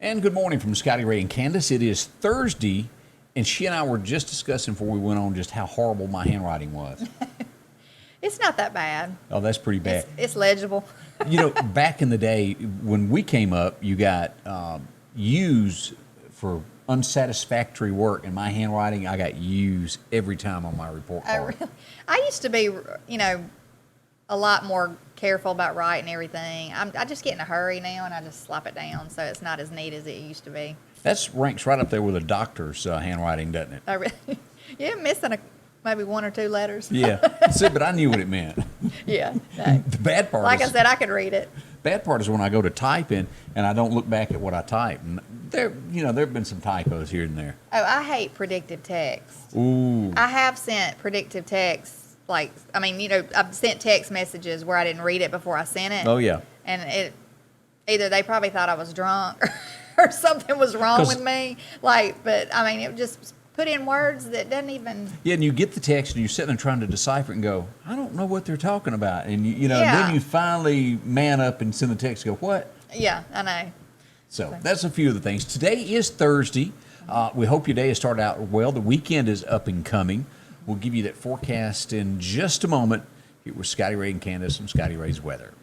And good morning from Scotty, Ray, and Candace. It is Thursday, and she and I were just discussing before we went on just how horrible my handwriting was. It's not that bad. Oh, that's pretty bad. It's legible. Back in the day when we came up, you got U's for unsatisfactory work. In my handwriting, I got U's every time on my report card. I used to be, a lot more careful about writing everything. I just get in a hurry now, and I just slap it down, so it's not as neat as it used to be. That ranks right up there with a doctor's handwriting, doesn't it? Yeah, missing maybe one or two letters. Yeah, but I knew what it meant. Yeah. No. The bad part like is, I said, I could read it. Bad part is when I go to type in and I don't look back at what I type. And there have been some typos here and there. Oh, I hate predictive text. Ooh. I have sent predictive text. I've sent text messages where I didn't read it before I sent it. Oh, yeah. And either they probably thought I was drunk or something was wrong with me. It just put in words that doesn't even. Yeah, and you get the text and you're sitting there trying to decipher it and go, I don't know what they're talking about. And, then you finally man up and send the text and go, what? Yeah, I know. So that's a few of the things. Today is Thursday. We hope your day has started out well. The weekend is up and coming. We'll give you that forecast in just a moment. Here with Scotty, Ray, and Candace from Scotty Ray's Weather.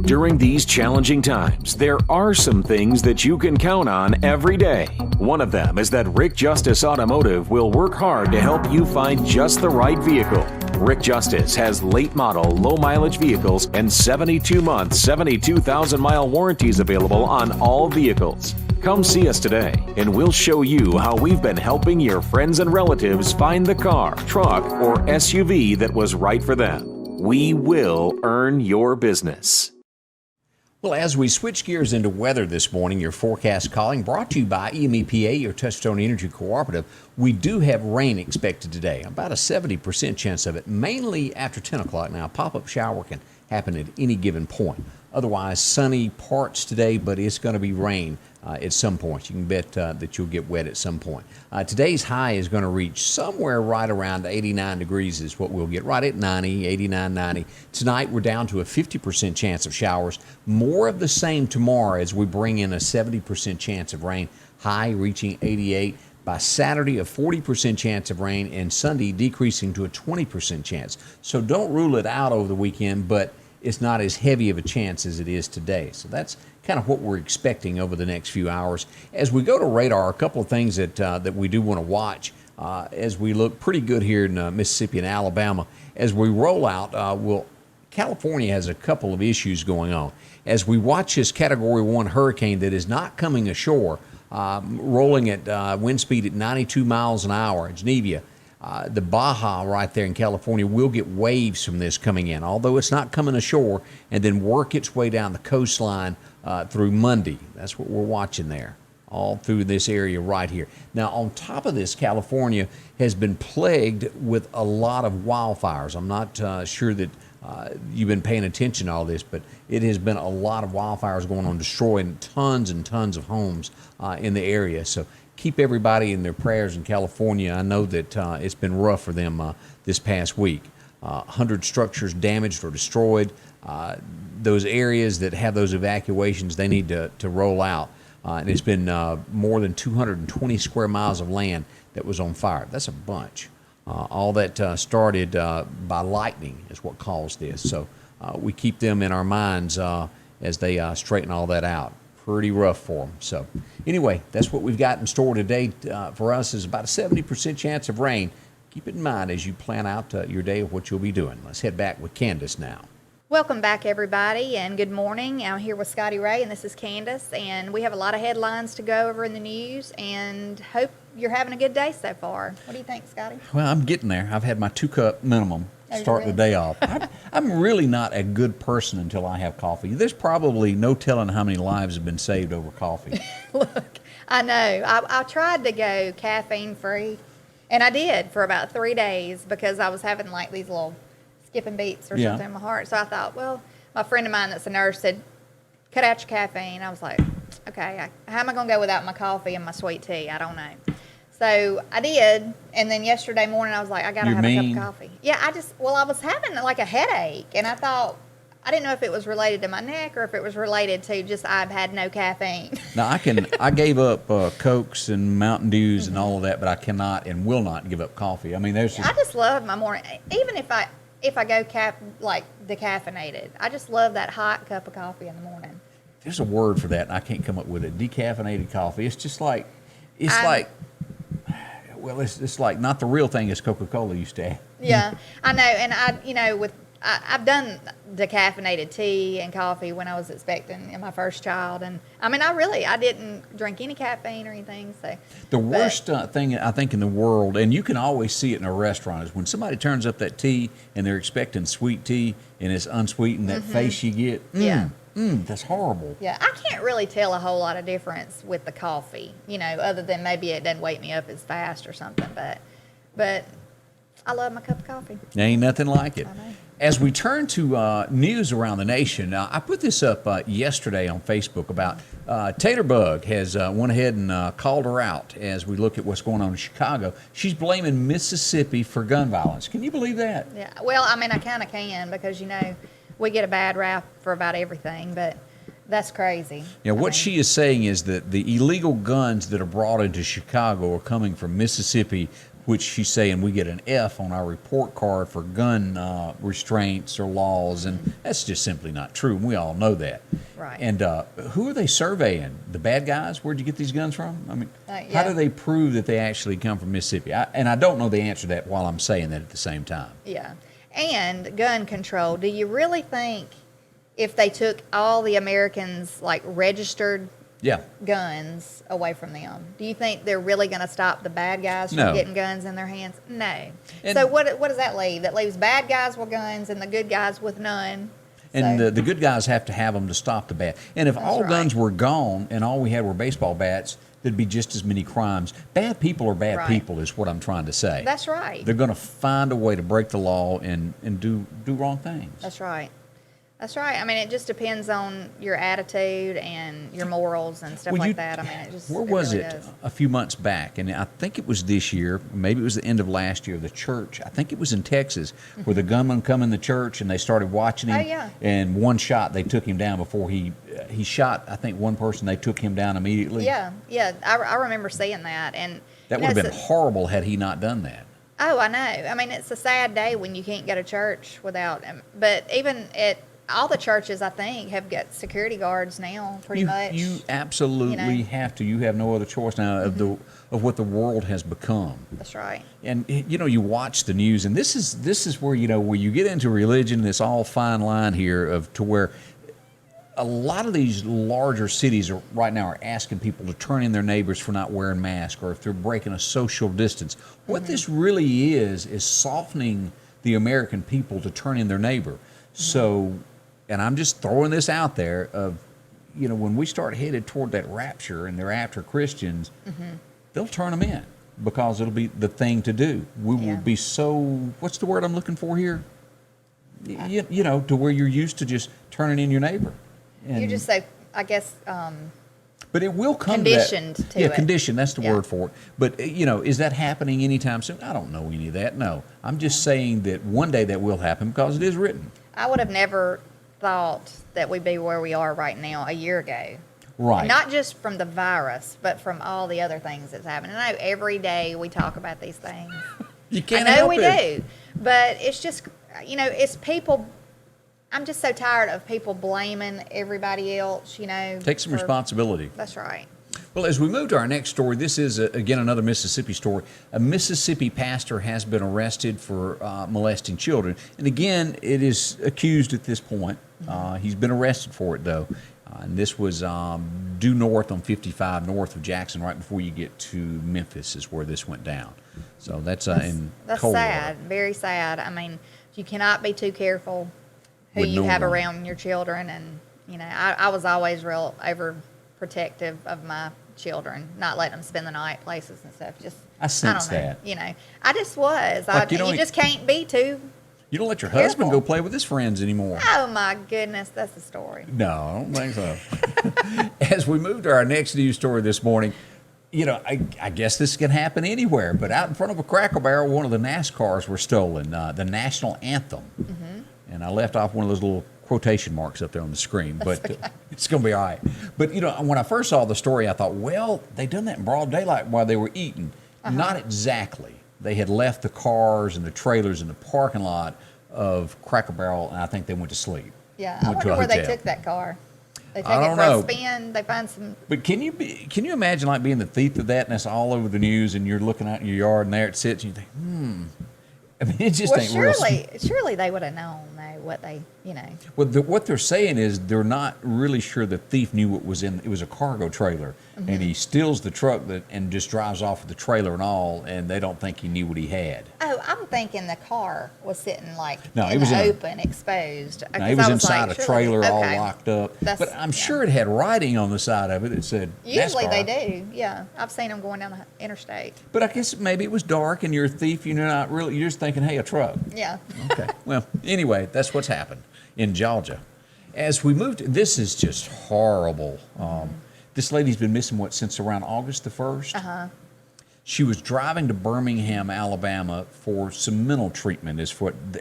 During these challenging times, there are some things that you can count on every day. One of them is that Rick Justice Automotive will work hard to help you find just the right vehicle. Rick Justice has late model, low mileage vehicles and 72-month, 72,000-mile warranties available on all vehicles. Come see us today, and we'll show you how we've been helping your friends and relatives find the car, truck, or SUV that was right for them. We will earn your business. Well, as we switch gears into weather this morning, your forecast calling brought to you by EMEPA, your Touchstone Energy Cooperative. We do have rain expected today, about a 70% chance of it, mainly after 10 o'clock. Now, a pop-up shower can happen at any given point. Otherwise, sunny parts today, but it's going to be rain at some point. You can bet that you'll get wet at some point. Today's high is going to reach somewhere right around 89 degrees is what we'll get, right at 90, 89, 90. Tonight, we're down to a 50% chance of showers. More of the same tomorrow as we bring in a 70% chance of rain, high reaching 88. By Saturday, a 40% chance of rain, and Sunday decreasing to a 20% chance. So don't rule it out over the weekend, but it's not as heavy of a chance as it is today. So that's kind of what we're expecting over the next few hours. As we go to radar, a couple of things that we do want to watch as we look pretty good here in Mississippi and Alabama. As we roll out, California has a couple of issues going on. As we watch this Category 1 hurricane that is not coming ashore, rolling at wind speed at 92 miles an hour, Geneva, the Baja right there in California will get waves from this coming in, although it's not coming ashore, and then work its way down the coastline through Monday. That's what we're watching there, all through this area right here. Now, on top of this, California has been plagued with a lot of wildfires. I'm not sure that you've been paying attention to all this, but it has been a lot of wildfires going on, destroying tons and tons of homes in the area. So keep everybody in their prayers in California. I know that it's been rough for them this past week. 100 structures damaged or destroyed. Those areas that have those evacuations, they need to roll out. And it's been more than 220 square miles of land that was on fire. That's a bunch. All that started by lightning is what caused this. So we keep them in our minds as they straighten all that out. Pretty rough for them. So anyway, that's what we've got in store today for us is about a 70% chance of rain. Keep it in mind as you plan out your day of what you'll be doing. Let's head back with Candace now. Welcome back, everybody, and good morning. I'm here with Scotty Ray, and this is Candace, and we have a lot of headlines to go over in the news, and hope you're having a good day so far. What do you think, Scotty? Well, I'm getting there. I've had my 2-cup minimum starting the day off. I'm really not a good person until I have coffee. There's probably no telling how many lives have been saved over coffee. Look, I know. I tried to go caffeine-free, and I did for about 3 days because I was having like these little skipping beats or something in my heart. So I thought, well, my friend of mine that's a nurse said, cut out your caffeine. I was like, okay, how am I going to go without my coffee and my sweet tea? I don't know. So I did, and then yesterday morning I was like, I got to have a cup of coffee. Yeah, I was having like a headache, and I thought, I didn't know if it was related to my neck or if it was related to just I've had no caffeine. Now, I gave up Cokes and Mountain Dews and all of that, but I cannot and will not give up coffee. I mean, there's just... I just love my morning, even if I go decaffeinated. I just love that hot cup of coffee in the morning. There's a word for that, and I can't come up with it. Decaffeinated coffee. It's just like, well, it's like not the real thing as Coca-Cola used to have. Yeah, I know, and I've done decaffeinated tea and coffee when I was expecting my first child, and I mean, I didn't drink any caffeine or anything. So the worst thing I think in the world, and you can always see it in a restaurant, is when somebody turns up that tea and they're expecting sweet tea and it's unsweetened. That face you get, that's horrible. Yeah, I can't really tell a whole lot of difference with the coffee, other than maybe it doesn't wake me up as fast or something. But I love my cup of coffee. There ain't nothing like it. I know. As we turn to news around the nation, I put this up yesterday on Facebook about Tater Bug has went ahead and called her out as we look at what's going on in Chicago. She's blaming Mississippi for gun violence. Can you believe that? Yeah, well, I mean, I kind of can because, we get a bad rap for about everything, but that's crazy. Yeah, what she is saying is that the illegal guns that are brought into Chicago are coming from Mississippi, which she's saying we get an F on our report card for gun restraints or laws, and that's just simply not true. And we all know that. Right. And who are they surveying? The bad guys? Where'd you get these guns from? I mean, yeah. How do they prove that they actually come from Mississippi? And I don't know the answer to that while I'm saying that at the same time. Yeah. And gun control. Do you really think if they took all the Americans, registered guns away from them, do you think they're really going to stop the bad guys from getting guns in their hands? No. And so what does that leave? That leaves bad guys with guns and the good guys with none. And the good guys have to have them to stop the bad. And if all guns were gone and all we had were baseball bats, there'd be just as many crimes. Bad people are bad people is what I'm trying to say. That's right. They're going to find a way to break the law and do wrong things. That's right. That's right. I mean, it just depends on your attitude and your morals and stuff like that. I mean, it just... Where was really it does. a few months back? And I think it was this year, maybe it was the end of last year, the church, I think it was in Texas, where the gunman come in the church and they started watching him. Oh, yeah. And one shot, they took him down before he shot, I think, one person, they took him down immediately. Yeah. I remember seeing that. And that would have been horrible had he not done that. Oh, I know. I mean, it's a sad day when you can't go to church without him. But even at all the churches, I think, have got security guards now, pretty much. You absolutely have to. You have no other choice now of what the world has become. That's right. And you watch the news, and this is where where you get into religion. This all fine line here to where a lot of these larger cities right now are asking people to turn in their neighbors for not wearing masks or if they're breaking a social distance. What this really is softening the American people to turn in their neighbor. So, and I'm just throwing this out there of, when we start headed toward that rapture and they're after Christians, they'll turn them in because it'll be the thing to do. We will be so, what's the word I'm looking for here? To where you're used to just turning in your neighbor. And you're just so, I guess, but it will come conditioned to that. To yeah, it. Conditioned, that's the word for it. But, is that happening anytime soon? I don't know any of that, no. I'm just saying that one day that will happen because it is written. I would have never thought that we'd be where we are right now a year ago. Right. Not just from the virus, but from all the other things that's happening. I know every day we talk about these things. You can't I know help we it. do. But it's just, it's people. I'm just so tired of people blaming everybody else, Take some responsibility. That's right. Well, as we move to our next story, this is, again, another Mississippi story. A Mississippi pastor has been arrested for molesting children. And again, it is accused at this point. He's been arrested for it, though. And this was due north on 55, north of Jackson, right before you get to Memphis is where this went down. So that's in Cold sad, Water. very sad. I mean, you cannot be too careful who you have around your children. And, I was always real overprotective of my children, not letting them spend the night places and stuff. I sense that. I just was. You just can't be too. You don't let your careful. husband go play with his friends anymore. Oh, my goodness. That's the story. No, I don't think so. As we move to our next news story this morning, I guess this can happen anywhere, but out in front of a Cracker Barrel, one of the NASCARs were stolen, the national anthem. And I left off one of those little quotation marks up there on the screen, but it's going to be all right. But, when I first saw the story, I thought, well, they done that in broad daylight while they were eating. Not exactly. They had left the cars and the trailers in the parking lot of Cracker Barrel, and I think they went to sleep. Yeah, I wonder where they took that car. They take it for a spin. They find some. But can you imagine like being the thief of that, and that's all over the news, and you're looking out in your yard, and there it sits, and you think, I mean, it just ain't real. Surely they would have known though what they, Well, what they're saying is they're not really sure the thief knew what was in. It was a cargo trailer, and he steals the truck and just drives off with the trailer and all, and they don't think he knew what he had. Oh, I'm thinking the car was sitting open, exposed. No, it was inside a trailer, all locked up. But I'm sure it had writing on the side of it that said Usually NASCAR. they do. Yeah, I've seen them going down the interstate. But I guess maybe it was dark, and you're a thief. You're not really. You're just thinking, hey, a truck. Yeah. Okay. Well, anyway, that's what's happened in Georgia. As we moved, this is just horrible. This lady's been missing, since around August the 1st? She was driving to Birmingham, Alabama for some mental treatment.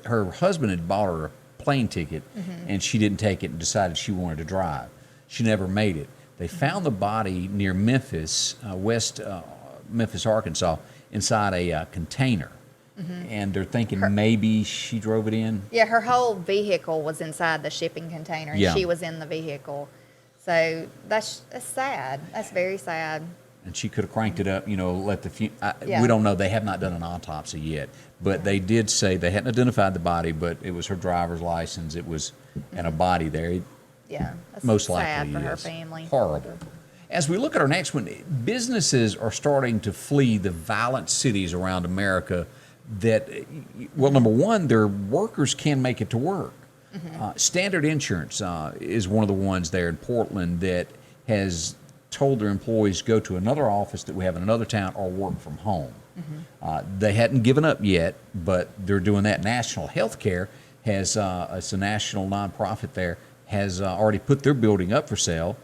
Her husband had bought her a plane ticket, and she didn't take it and decided she wanted to drive. She never made it. They found the body near Memphis, West Memphis, Arkansas, inside a container. And they're thinking maybe she drove it in. Yeah, her whole vehicle was inside the shipping container, and she was in the vehicle. So that's sad. That's very sad. And she could have cranked it up, let the we don't know. They have not done an autopsy yet. But they did say they hadn't identified the body, but it was her driver's license. It was, and a body there. Yeah, that's most sad likely for is. her family. Horrible. As we look at our next one, businesses are starting to flee the violent cities around America that, number one, their workers can make it to work. Standard Insurance is one of the ones there in Portland that has told their employees go to another office that we have in another town or work from home. They hadn't given up yet, but they're doing that. National Healthcare has, it's a national nonprofit there, has already put their building up for sale.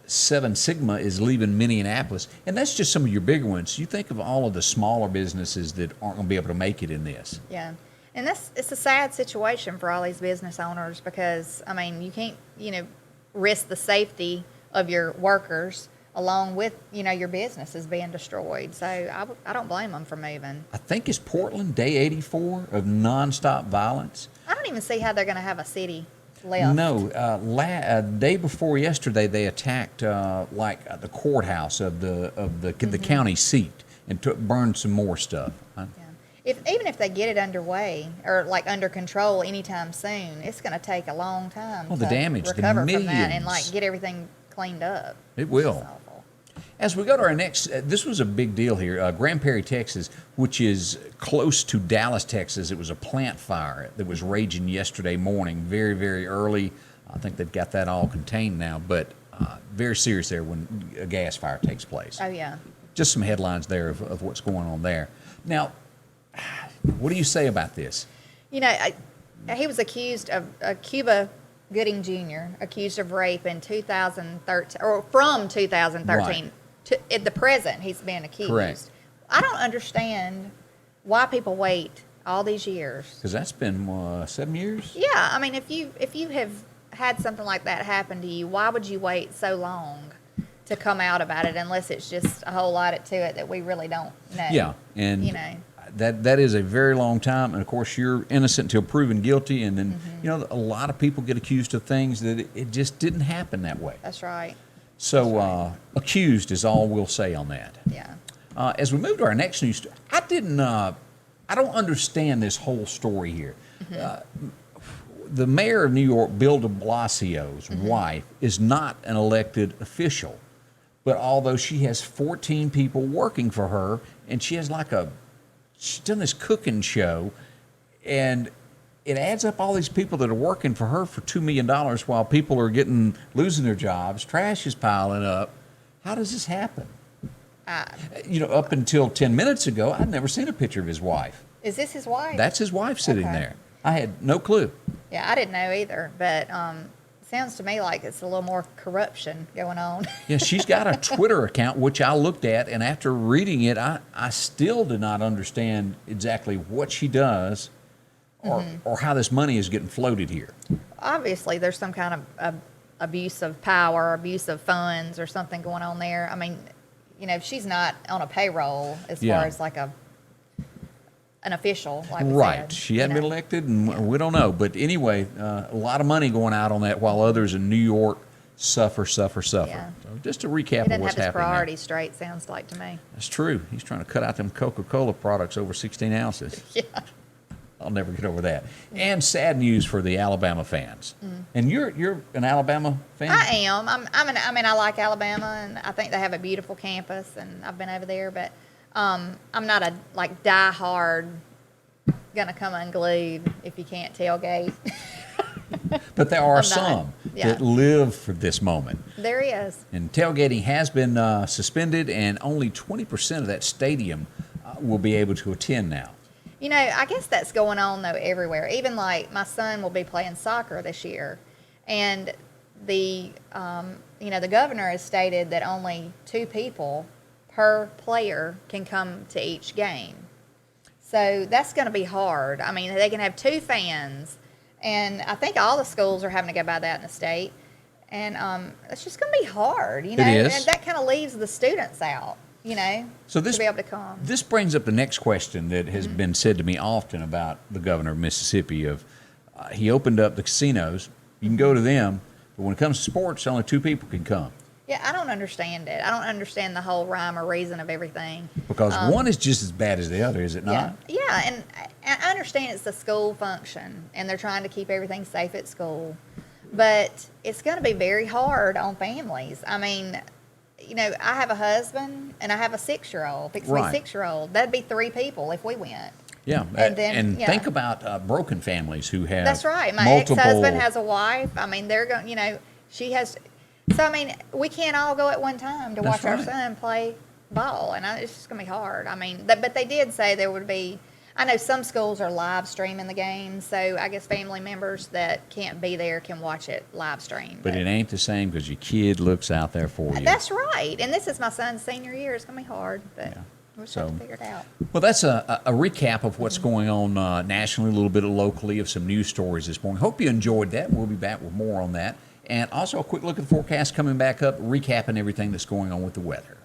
Seven Sigma is leaving Minneapolis, and that's just some of your bigger ones. You think of all of the smaller businesses that aren't going to be able to make it in this. Yeah, and it's a sad situation for all these business owners because, you can't, risk the safety of your workers along with, your businesses being destroyed. So I don't blame them for moving. I think it's Portland, day 84 of nonstop violence. I don't even see how they're going to have a city left. No, day before yesterday, they attacked the courthouse of the county seat and burned some more stuff. Even if they get it underway or under control anytime soon, it's going to take a long time. The damage, recover the millions, from that and get everything cleaned up. It will. As we go to our next, this was a big deal here. Grand Prairie, Texas, which is close to Dallas, Texas. It was a plant fire that was raging yesterday morning, very, very early. I think they've got that all contained now, but very serious there when a gas fire takes place. Oh, yeah. Just some headlines there of what's going on there. Now, what do you say about this? He was accused of Cuba Gooding Jr., accused of rape in 2013, or from 2013. Right. At the present, he's been accused. Correct. I don't understand why people wait all these years. Because that's been 7 years? Yeah, if you have had something like that happen to you, why would you wait so long to come out about it unless it's just a whole lot to it that we really don't know? Yeah, and that is a very long time, and of course you're innocent until proven guilty, and then a lot of people get accused of things that it just didn't happen that way. That's right. So accused is all we'll say on that. Yeah. As we move to our next news, I don't understand this whole story here. The mayor of New York, Bill de Blasio's wife, is not an elected official, but although she has 14 people working for her, and she has she's done this cooking show, and it adds up all these people that are working for her for $2 million while people are losing their jobs. Trash is piling up. How does this happen? Up until 10 minutes ago, I'd never seen a picture of his wife. Is this his wife? That's his wife sitting there. I had no clue. Yeah, I didn't know either, but sounds to me like it's a little more corruption going on. Yeah, she's got a Twitter account, which I looked at, and after reading it, I still did not understand exactly what she does or how this money is getting floated here. Obviously, there's some kind of abuse of power, abuse of funds, or something going on there. I mean, she's not on a payroll as far as like an official, like we said, She hadn't been elected, and we don't know. But anyway, a lot of money going out on that, while others in New York suffer. Yeah. So just to recap of He doesn't what's have his happening priorities straight, sounds like to me. That's true. He's trying to cut out them Coca-Cola products over 16 ounces. Yeah. I'll never get over that. And sad news for the Alabama fans. And you're an Alabama fan? I am. I like Alabama, and I think they have a beautiful campus, and I've been over there. But I'm not a die-hard gonna come unglued if you can't tailgate. But there are some Yeah. that live for this moment. There he is. And tailgating has been suspended, and only 20% of that stadium will be able to attend now. I guess that's going on, though, everywhere. Even, like, my son will be playing soccer this year, and the governor has stated that only 2 people per player can come to each game. So that's going to be hard. I mean, they can have 2 fans, and I think all the schools are having to go by that in the state. And it's just going to be hard, It is. And that kind of leaves the students out, So this, to be able to come. This brings up the next question that has been said to me often about the governor of Mississippi. He opened up the casinos. You can go to them, but when it comes to sports, only 2 people can come. Yeah, I don't understand it. I don't understand the whole rhyme or reason of everything. Because one is just as bad as the other, is it not? Yeah, and I understand it's a school function, and they're trying to keep everything safe at school. But it's going to be very hard on families. I mean, I have a husband, and I have a 6-year-old, fixing Right. a 6-year-old. That'd be 3 people if we went. Yeah, And then, think about broken families who have That's right. My multiple... ex-husband has a wife. I mean, they're going, she has... So, I mean, we can't all go at one time to That's watch our right. son play ball, and it's just going to be hard. I mean, but they did say there would be... I know some schools are live streaming the game, so I guess family members that can't be there can watch it live stream. But it ain't the same because your kid looks out there for you. That's right. And this is my son's senior year. It's going to be hard, but we'll just have to figure it out. Well, that's a recap of what's going on nationally, a little bit locally of some news stories this morning. Hope you enjoyed that. We'll be back with more on that. And also a quick look at the forecast coming back up, recapping everything that's going on with the weather.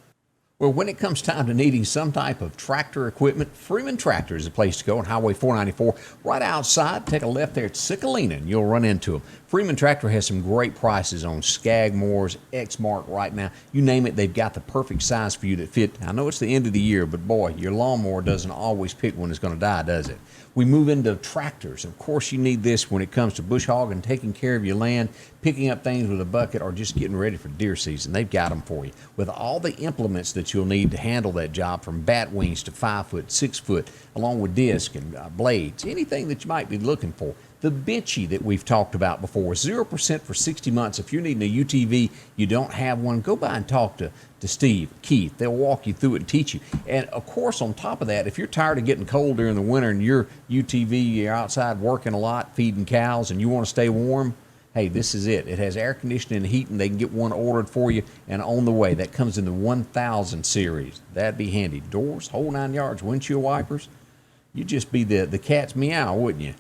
Well, when it comes time to needing some type of tractor equipment, Freeman Tractor is the place to go on Highway 494. Right outside, take a left there at Sickalina, and you'll run into them. Freeman Tractor has some great prices on Skagmores, Exmark right now. You name it, they've got the perfect size for you that fit. I know it's the end of the year, but boy, your lawnmower doesn't always pick when it's going to die, does it? We move into tractors. Of course, you need this when it comes to bush hogging, taking care of your land, picking up things with a bucket, or just getting ready for deer season. They've got them for you with all the implements that you'll need to handle that job, from bat wings to 5-foot, 6-foot, along with disc and blades, anything that you might be looking for. The Benchy that we've talked about before, 0% for 60 months. If you're needing a UTV, you don't have one, go by and talk to Steve, Keith. They'll walk you through it and teach you. And, of course, on top of that, if you're tired of getting cold during the winter and your UTV, you're outside working a lot, feeding cows, and you want to stay warm, hey, this is it. It has air conditioning and heating. They can get one ordered for you and on the way. That comes in the 1000 series. That'd be handy. Doors, whole 9 yards, windshield wipers. You'd just be the cat's meow, wouldn't you?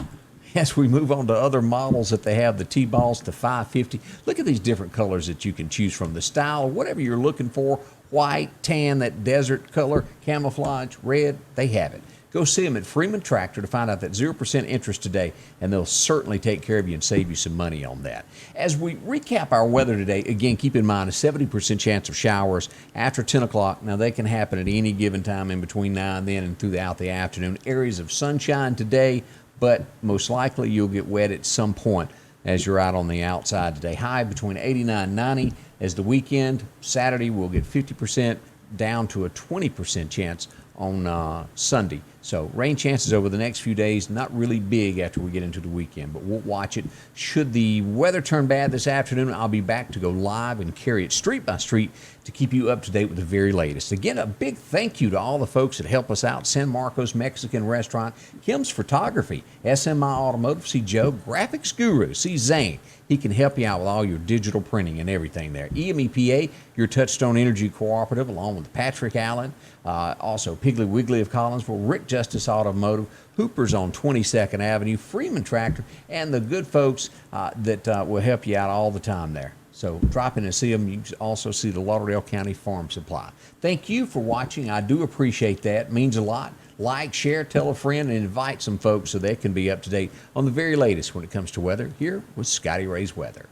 As we move on to other models that they have, the T-Balls to 550. Look at these different colors that you can choose from. The style, whatever you're looking for, white, tan, that desert color, camouflage, red, they have it. Go see them at Freeman Tractor to find out that 0% interest today, and they'll certainly take care of you and save you some money on that. As we recap our weather today, again, keep in mind a 70% chance of showers after 10 o'clock. Now, they can happen at any given time in between now and then and throughout the afternoon. Areas of sunshine today, but most likely you'll get wet at some point as you're out on the outside today. High between 89 and 90. As the weekend, Saturday, we'll get 50% down to a 20% chance on Sunday. So rain chances over the next few days, not really big after we get into the weekend, but we'll watch it. Should the weather turn bad this afternoon, I'll be back to go live and carry it street by street to keep you up to date with the very latest. Again, a big thank you to all the folks that help us out. San Marcos Mexican Restaurant, Kim's Photography, SMI Automotive, see Joe, Graphics Guru, see Zane. He can help you out with all your digital printing and everything there. EMEPA, your Touchstone Energy Cooperative, along with Patrick Allen, also Piggly Wiggly of Collinsville, Rick Justice Automotive, Hooper's on 22nd Avenue, Freeman Tractor, and the good folks that will help you out all the time there. So drop in and see them. You can also see the Lauderdale County Farm Supply. Thank you for watching. I do appreciate that. It means a lot. Like, share, tell a friend, and invite some folks so they can be up to date on the very latest when it comes to weather here with Scotty Ray's Weather.